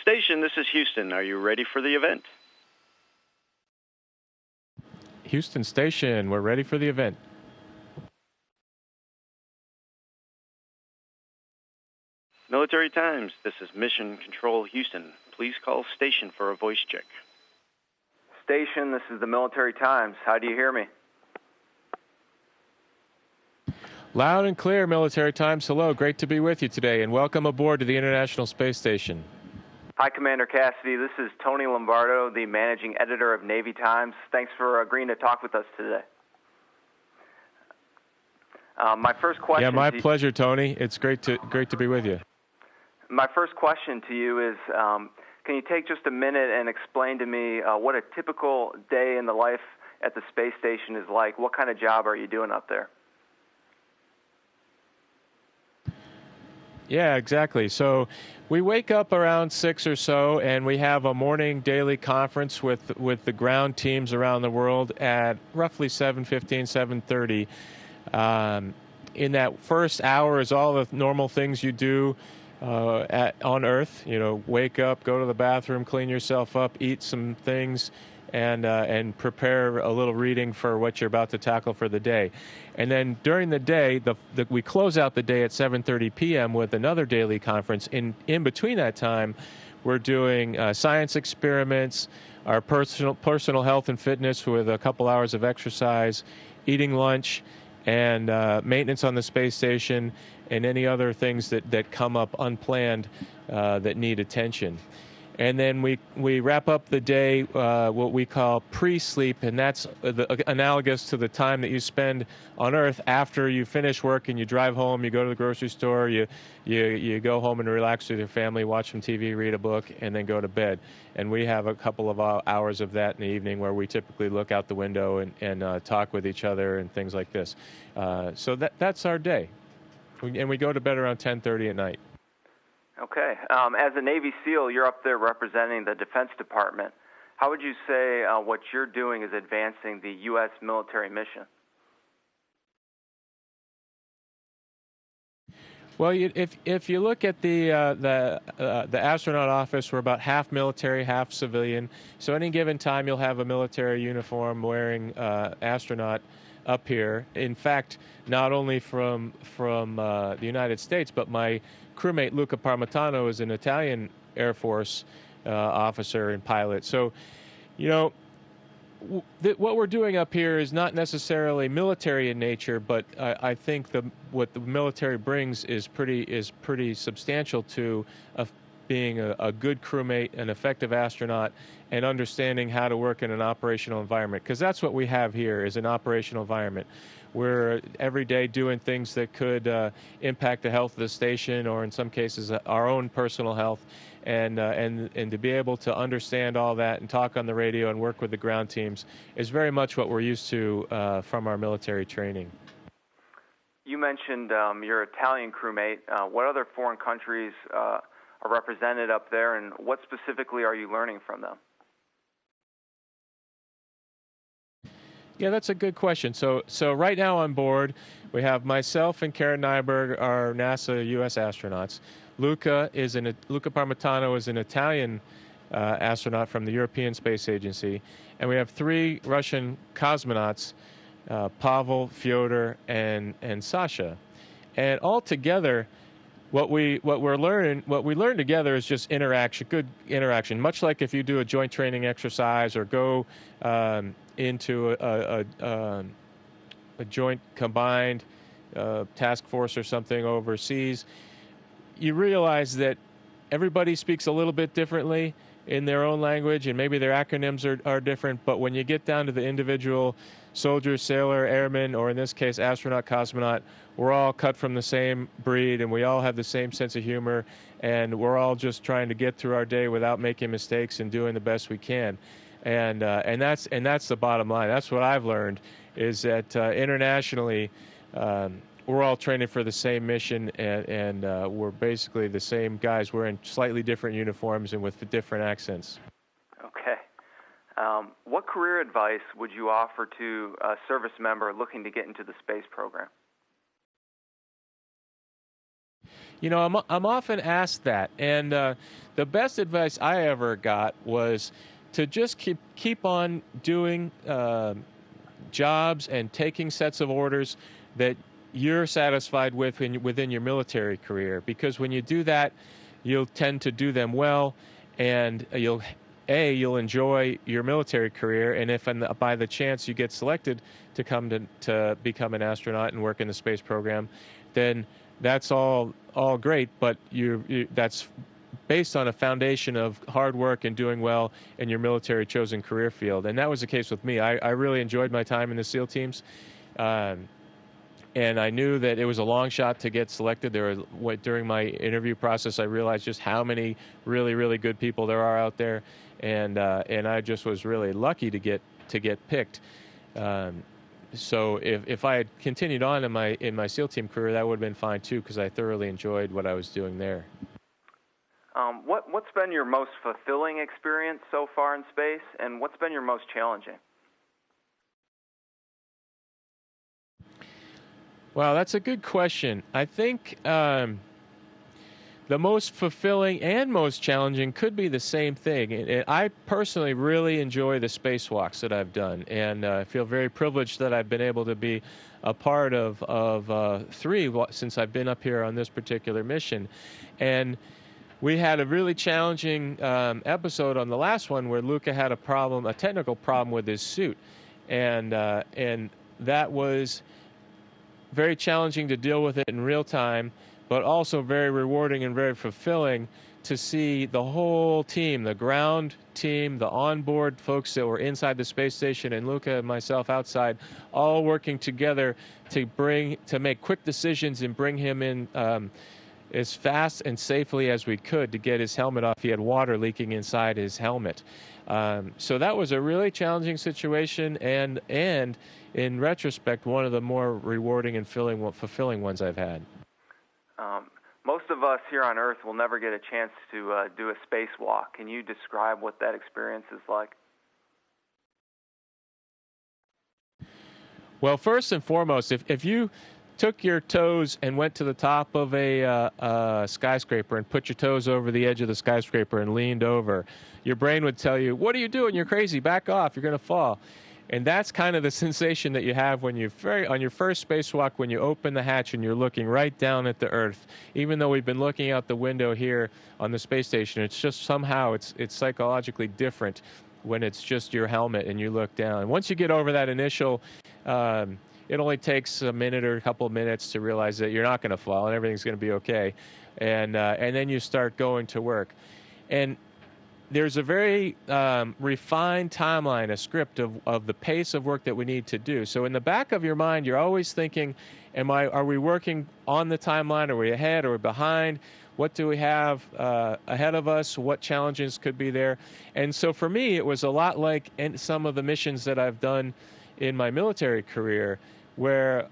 Station, this is Houston. Are you ready for the event? Houston Station, we're ready for the event. Military Times, this is Mission Control Houston. Please call station for a voice check. Station, this is the Military Times. How do you hear me? Loud and clear, Military Times. Hello, great to be with you today, and welcome aboard to the International Space Station. Hi, Commander Cassidy. This is Tony Lombardo, the managing editor of Navy Times. Thanks for agreeing to talk with us today. My first question. Yeah, my pleasure, Tony. It's great to be with you. My first question to you is, can you take just a minute and explain to me what a typical day in the life at the space station is like? What kind of job are you doing up there? Yeah, exactly. So we wake up around 6 or so, and we have a morning daily conference with the ground teams around the world at roughly 7:15, 7:30. In that first hour is all the normal things you do on Earth. You know, wake up, go to the bathroom, clean yourself up, eat some things, and prepare a little reading for what you're about to tackle for the day. And then during the day, we close out the day at 7:30 p.m. with another daily conference. In between that time, we're doing science experiments, our personal health and fitness with a couple hours of exercise, eating lunch, and maintenance on the space station, and any other things that come up unplanned that need attention. And then we wrap up the day what we call pre-sleep, and that's analogous to the time that you spend on Earth after you finish work and you drive home, you go to the grocery store, you go home and relax with your family, watch some TV, read a book, and then go to bed. And we have a couple of hours of that in the evening where we typically look out the window and talk with each other and things like this. So that's our day. And we go to bed around 10:30 at night. Okay. As a Navy SEAL, you're up there representing the Defense Department. How would you say what you're doing is advancing the U.S. military mission? Well, if you look at the astronaut office, we're about half military, half civilian. So any given time, you'll have a military uniform wearing astronaut up here. In fact, not only from the United States, but my crewmate Luca Parmitano is an Italian Air Force officer and pilot. So, you know, what we're doing up here is not necessarily military in nature, but I think what the military brings is pretty substantial to being a good crewmate, an effective astronaut, and understanding how to work in an operational environment. Because that's what we have here is an operational environment. We're every day doing things that could impact the health of the station, or in some cases our own personal health, and to be able to understand all that and talk on the radio and work with the ground teams is very much what we're used to from our military training. You mentioned your Italian crewmate. What other foreign countries are represented up there, and what specifically are you learning from them? Yeah, that's a good question. So right now on board, we have myself and Karen Nyberg, our NASA U.S. astronauts. Luca Parmitano is an Italian astronaut from the European Space Agency, and we have 3 Russian cosmonauts, Pavel, Fyodor, and Sasha. And all together, what we learn together is just interaction, good interaction. Much like if you do a joint training exercise or go into a joint combined task force or something overseas, you realize that everybody speaks a little bit differently in their own language, and maybe their acronyms are different, but when you get down to the individual soldier, sailor, airman, or in this case, astronaut, cosmonaut, we're all cut from the same breed, and we all have the same sense of humor, and we're all just trying to get through our day without making mistakes and doing the best we can. And that's the bottom line. That's what I've learned, is that internationally, we're all training for the same mission, and we're basically the same guys. We're in slightly different uniforms and with different accents. Okay. What career advice would you offer to a service member looking to get into the space program? I'm often asked that, and the best advice I ever got was to just keep on doing jobs and taking sets of orders that you're satisfied with within your military career, because when you do that, you'll tend to do them well, and you'll enjoy your military career, and if by the chance you get selected to come to become an astronaut and work in the space program, then that's all great, but that's based on a foundation of hard work and doing well in your military chosen career field. And that was the case with me. I really enjoyed my time in the SEAL teams. And I knew that it was a long shot to get selected. During my interview process, I realized just how many really, really good people there are out there, and I just was really lucky to get picked. So if I had continued on in my SEAL team career, that would have been fine too, because I thoroughly enjoyed what I was doing there. What's been your most fulfilling experience so far in space, and what's been your most challenging? Wow, that's a good question. I think the most fulfilling and most challenging could be the same thing. And I personally really enjoy the spacewalks that I've done, and I feel very privileged that I've been able to be a part of 3 since I've been up here on this particular mission. And we had a really challenging episode on the last one where Luca had a technical problem with his suit, and that was very challenging to deal with it in real time, but also very rewarding and very fulfilling to see the whole team, the ground team, the onboard folks that were inside the space station, and Luca and myself outside, all working together to make quick decisions and bring him in as fast and safely as we could to get his helmet off. He had water leaking inside his helmet. So that was a really challenging situation, and in retrospect, one of the more rewarding and fulfilling ones I've had. Most of us here on Earth will never get a chance to do a spacewalk. Can you describe what that experience is like? Well, first and foremost, if you took your toes and went to the top of a skyscraper and put your toes over the edge of the skyscraper and leaned over, your brain would tell you, "What are you doing? You're crazy. Back off. You're going to fall." And that's kind of the sensation that you have when on your first spacewalk, when you open the hatch and you're looking right down at the Earth. Even though we've been looking out the window here on the space station, it's just somehow it's psychologically different when it's just your helmet and you look down. Once you get over that initial, it only takes a minute or a couple of minutes to realize that you're not going to fall and everything's going to be okay, and then you start going to work. And there's a very refined timeline, a script of the pace of work that we need to do. So in the back of your mind, you're always thinking, are we working on the timeline? Are we ahead? Are we behind? What do we have ahead of us? What challenges could be there? And so for me, it was a lot like in some of the missions that I've done in my military career, where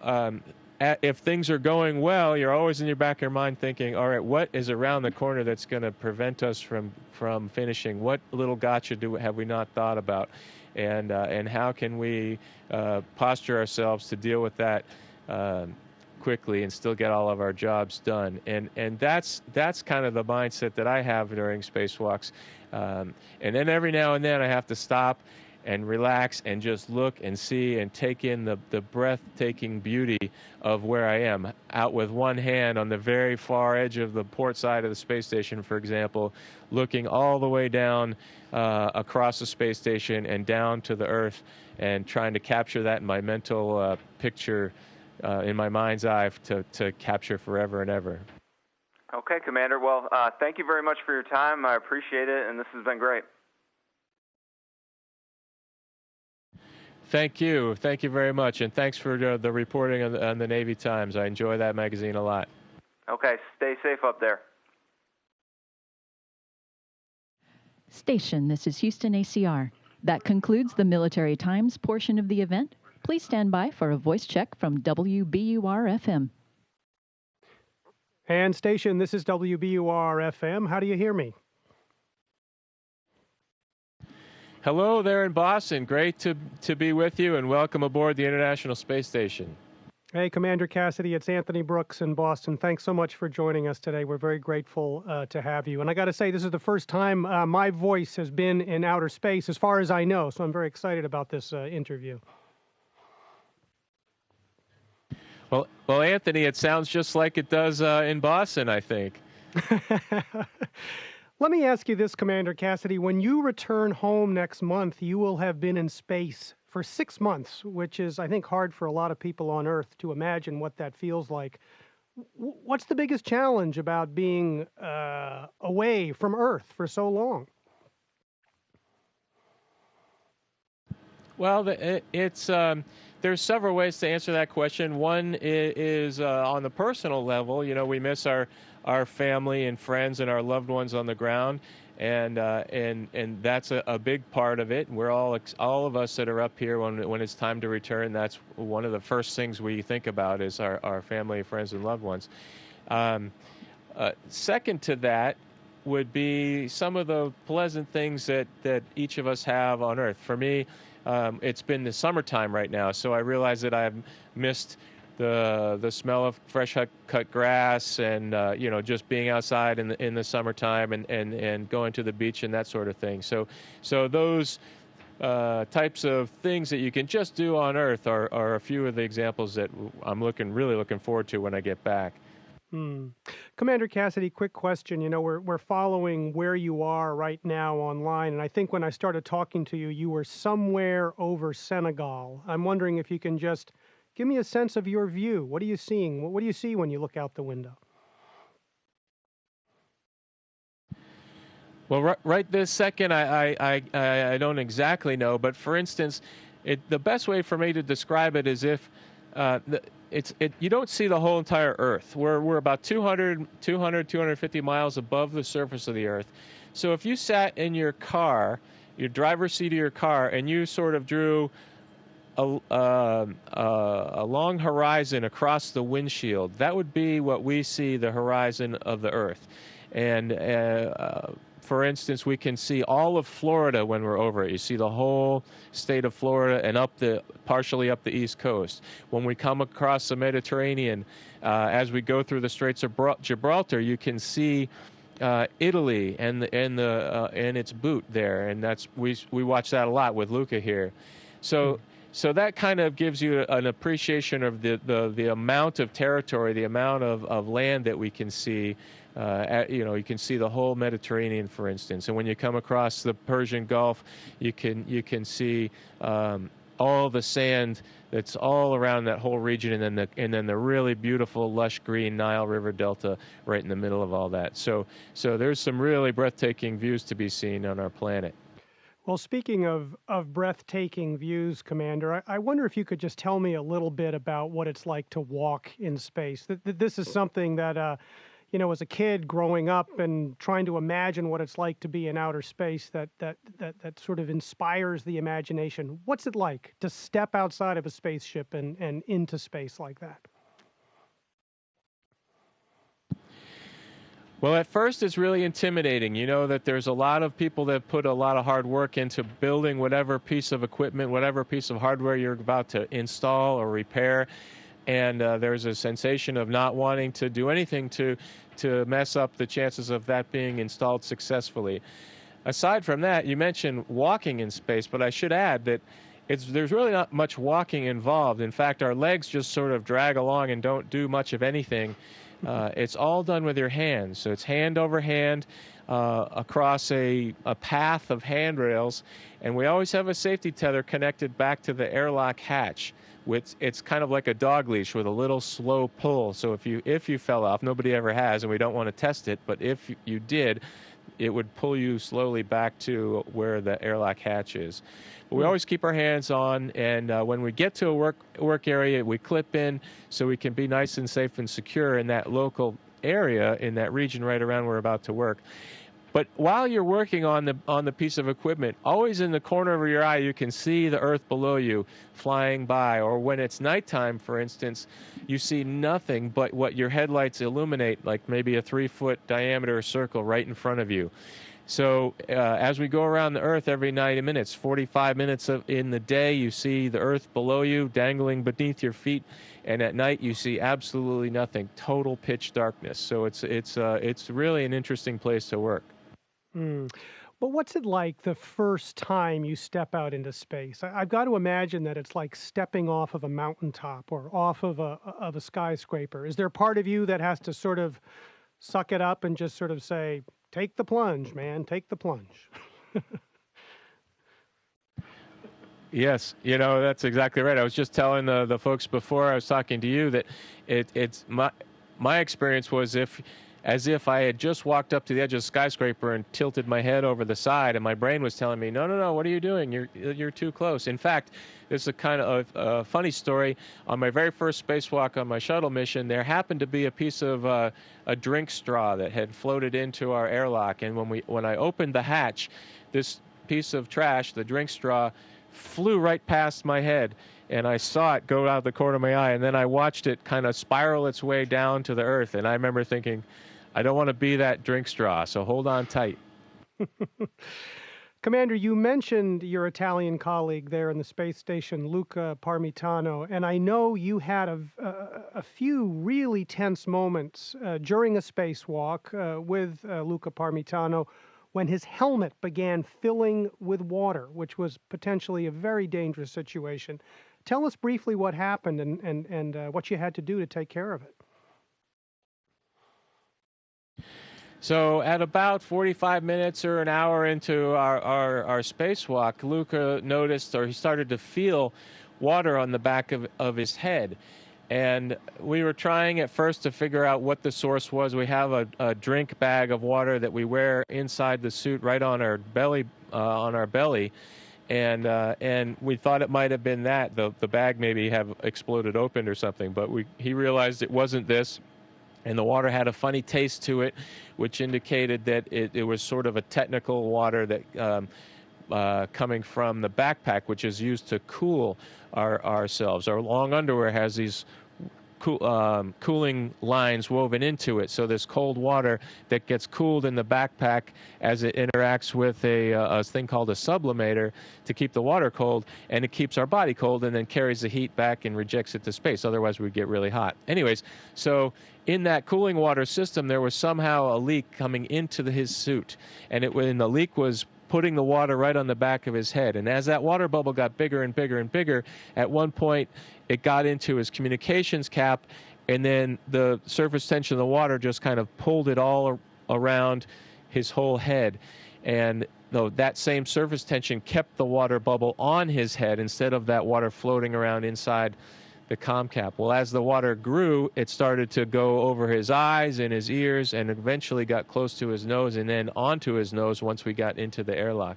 if things are going well, you're always in your back of your mind thinking, all right, what is around the corner that's going to prevent us from finishing? What little gotcha have we not thought about? And how can we posture ourselves to deal with that quickly and still get all of our jobs done? And that's kind of the mindset that I have during spacewalks. And then every now and then I have to stop and relax and just look and see and take in the breathtaking beauty of where I am, out with one hand on the very far edge of the port side of the space station, for example, looking all the way down across the space station and down to the Earth, and trying to capture that in my mental picture, in my mind's eye, to capture forever and ever. Okay, Commander. Well, thank you very much for your time. I appreciate it, and this has been great. Thank you. Thank you very much. And thanks for the reporting on the Navy Times. I enjoy that magazine a lot. Okay. Stay safe up there. Station, this is Houston ACR. That concludes the Military Times portion of the event. Please stand by for a voice check from WBUR-FM. And station, this is WBUR-FM. How do you hear me? Hello there in Boston. Great to be with you, and welcome aboard the International Space Station. Hey, Commander Cassidy, it's Anthony Brooks in Boston. Thanks so much for joining us today. We're very grateful to have you. And I got to say, this is the first time my voice has been in outer space, as far as I know. So I'm very excited about this interview. Well, Anthony, it sounds just like it does in Boston, I think. Let me ask you this, Commander Cassidy. When you return home next month, you will have been in space for 6 months, which is, I think, hard for a lot of people on Earth to imagine what that feels like. What's the biggest challenge about being away from Earth for so long? Well, there's several ways to answer that question. One is on the personal level. You know, we miss our family and friends and our loved ones on the ground, and that's a big part of it. We're all of us that are up here when it's time to return. That's one of the first things we think about is our family, friends, and loved ones. Second to that would be some of the pleasant things that each of us have on Earth. For me, it's been the summertime right now, so I realize that I've missed the smell of fresh cut grass and just being outside in the summertime and going to the beach and that sort of thing. So those types of things that you can just do on Earth are a few of the examples that I'm really looking forward to when I get back. Commander Cassidy, quick question. You know, we're following where you are right now online, and I think when I started talking to you, you were somewhere over Senegal. I'm wondering if you can just give me a sense of your view. What are you seeing? What do you see when you look out the window? Well, right this second, I don't exactly know, but for instance, the best way for me to describe it is if you don't see the whole entire Earth. We're about 250 miles above the surface of the Earth. So if you sat in your car, your driver's seat of your car, and you sort of drew a long horizon across the windshield, that would be what we see the horizon of the Earth. And for instance, we can see all of Florida when we're over it. You see the whole state of Florida and partially up the East Coast. When we come across the Mediterranean, as we go through the Straits of Gibraltar, you can see Italy and its boot there, and we watch that a lot with Luca here. So that kind of gives you an appreciation of the amount of territory, the amount of land that we can see. You can see the whole Mediterranean, for instance, and when you come across the Persian Gulf, you can see all the sand that's all around that whole region, and then the really beautiful, lush green Nile River Delta right in the middle of all that. So there's some really breathtaking views to be seen on our planet. Well, speaking of breathtaking views, Commander, I wonder if you could just tell me a little bit about what it's like to walk in space. This is something that, as a kid growing up and trying to imagine what it's like to be in outer space, that sort of inspires the imagination. What's it like to step outside of a spaceship and into space like that? Well, at first it's really intimidating. You know that there's a lot of people that put a lot of hard work into building whatever piece of equipment, whatever piece of hardware you're about to install or repair. And there's a sensation of not wanting to do anything to mess up the chances of that being installed successfully. Aside from that, you mentioned walking in space, but I should add that there's really not much walking involved. In fact, our legs just sort of drag along and don't do much of anything. It's all done with your hands. So it's hand over hand across a path of handrails, and we always have a safety tether connected back to the airlock hatch. It's kind of like a dog leash with a little slow pull. So if you fell off, nobody ever has, and we don't want to test it, but if you did, it would pull you slowly back to where the airlock hatch is. But we always keep our hands on, and when we get to a work area, we clip in so we can be nice and safe and secure in that local area, in that region right around where we're about to work. But while you're working on the piece of equipment, always in the corner of your eye, you can see the Earth below you flying by. Or when it's nighttime, for instance, you see nothing but what your headlights illuminate, like maybe a 3-foot diameter circle right in front of you. So as we go around the Earth every 90 minutes, 45 minutes in the day, you see the Earth below you, dangling beneath your feet, and at night you see absolutely nothing, total pitch darkness. So it's really an interesting place to work. Mm. But what's it like the first time you step out into space? I've got to imagine that it's like stepping off of a mountaintop or off of a skyscraper. Is there part of you that has to sort of suck it up and just sort of say, "Take the plunge, man, take the plunge"? Yes, that's exactly right. I was just telling the folks before I was talking to you that it's my experience was as if I had just walked up to the edge of a skyscraper and tilted my head over the side, and my brain was telling me, no, what are you doing? You're too close. In fact, this is a kind of a funny story. On my very first spacewalk on my shuttle mission, there happened to be a piece of a drink straw that had floated into our airlock, and when I opened the hatch, this piece of trash, the drink straw, flew right past my head, and I saw it go out the corner of my eye, and then I watched it kind of spiral its way down to the earth, and I remember thinking, I don't want to be that drink straw, so hold on tight. Commander, you mentioned your Italian colleague there in the space station, Luca Parmitano, and I know you had a few really tense moments during a spacewalk with Luca Parmitano when his helmet began filling with water, which was potentially a very dangerous situation. Tell us briefly what happened and what you had to do to take care of it. So at about 45 minutes or an hour into our spacewalk, Luca noticed, or he started to feel water on the back of his head. And we were trying at first to figure out what the source was. We have a drink bag of water that we wear inside the suit right on our belly, and we thought it might have been that. The bag maybe have exploded open or something, but he realized it wasn't this. And the water had a funny taste to it, which indicated that it was sort of a technical water that coming from the backpack, which is used to cool ourselves. Our long underwear has these cooling lines woven into it. So this cold water that gets cooled in the backpack as it interacts with a thing called a sublimator to keep the water cold, and it keeps our body cold and then carries the heat back and rejects it to space. Otherwise, we'd get really hot. Anyways, so in that cooling water system, there was somehow a leak coming into his suit, and the leak was putting the water right on the back of his head. And as that water bubble got bigger and bigger and bigger, at one point it got into his communications cap, and then the surface tension of the water just kind of pulled it all around his whole head. And though that same surface tension kept the water bubble on his head instead of that water floating around inside the comm cap. Well, as the water grew, it started to go over his eyes and his ears and eventually got close to his nose and then onto his nose once we got into the airlock.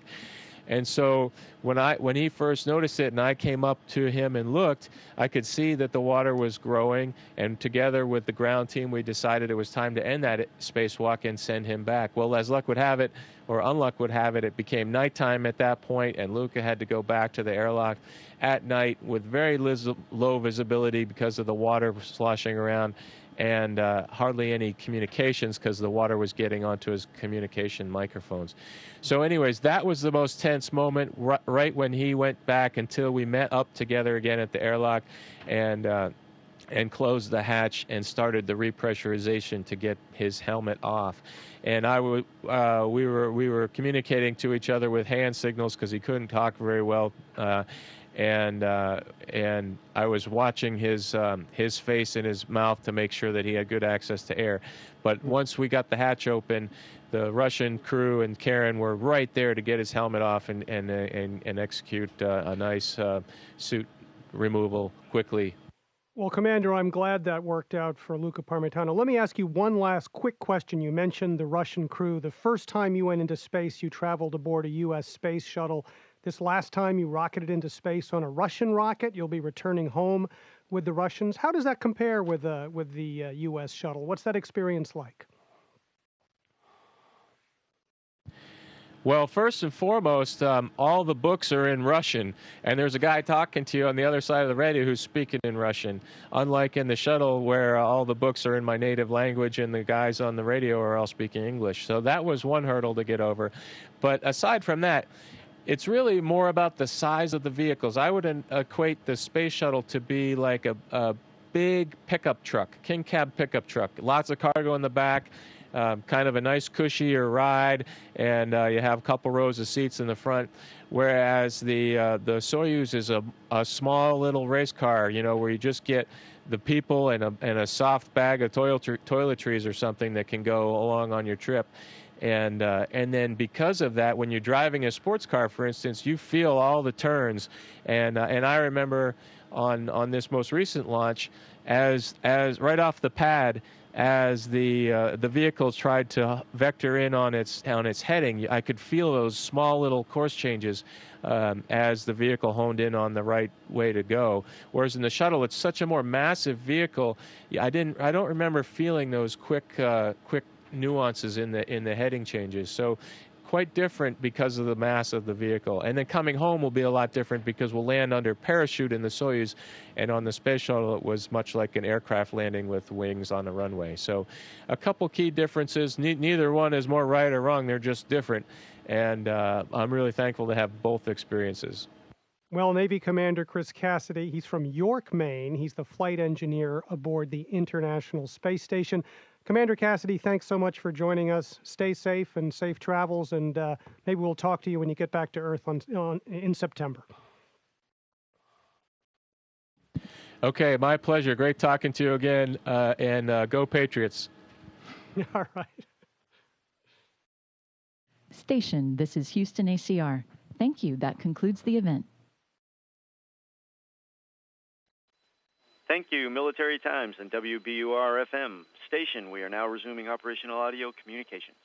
And so when he first noticed it and I came up to him and looked, I could see that the water was growing, and together with the ground team, we decided it was time to end that spacewalk and send him back. Well, as luck would have it, or unluck would have it, it became nighttime at that point, and Luca had to go back to the airlock at night with very low visibility because of the water sloshing around, and hardly any communications because the water was getting onto his communication microphones. So anyways, that was the most tense moment right when he went back until we met up together again at the airlock and closed the hatch and started the repressurization to get his helmet off. And we were communicating to each other with hand signals because he couldn't talk very well. And I was watching his face and his mouth to make sure that he had good access to air. But once we got the hatch open, the Russian crew and Karen were right there to get his helmet off and execute a nice suit removal quickly. Well, Commander, I'm glad that worked out for Luca Parmitano. Let me ask you one last quick question. You mentioned the Russian crew. The first time you went into space, you traveled aboard a U.S. space shuttle. This last time you rocketed into space on a Russian rocket. You'll be returning home with the Russians. How does that compare with the U.S. shuttle? What's that experience like? Well, first and foremost, all the books are in Russian, and there's a guy talking to you on the other side of the radio who's speaking in Russian, unlike in the shuttle where all the books are in my native language and the guys on the radio are all speaking English. So that was one hurdle to get over. But aside from that, it's really more about the size of the vehicles. I would equate the space shuttle to be like a big pickup truck, king cab pickup truck, lots of cargo in the back. Kind of a nice cushier ride, and you have a couple rows of seats in the front. Whereas the Soyuz is a small little race car, where you just get the people and a soft bag of toiletries or something that can go along on your trip. And then because of that, when you're driving a sports car, for instance, you feel all the turns. And I remember on this most recent launch, as right off the pad, as the vehicle tried to vector in on its heading, I could feel those small little course changes as the vehicle honed in on the right way to go. Whereas in the shuttle, it's such a more massive vehicle. I don't remember feeling those quick nuances in the heading changes. So quite different because of the mass of the vehicle. And then coming home will be a lot different because we'll land under parachute in the Soyuz, and on the space shuttle it was much like an aircraft landing with wings on the runway. So a couple key differences. Neither one is more right or wrong, they're just different. And I'm really thankful to have both experiences. Well, Navy Commander Chris Cassidy, he's from York, Maine. He's the flight engineer aboard the International Space Station. Commander Cassidy, thanks so much for joining us. Stay safe and safe travels, and maybe we'll talk to you when you get back to Earth in September. Okay, my pleasure. Great talking to you again, and go Patriots. All right. Station, this is Houston ACR. Thank you. That concludes the event. Thank you, Military Times and WBUR-FM. Station, we are now resuming operational audio communications.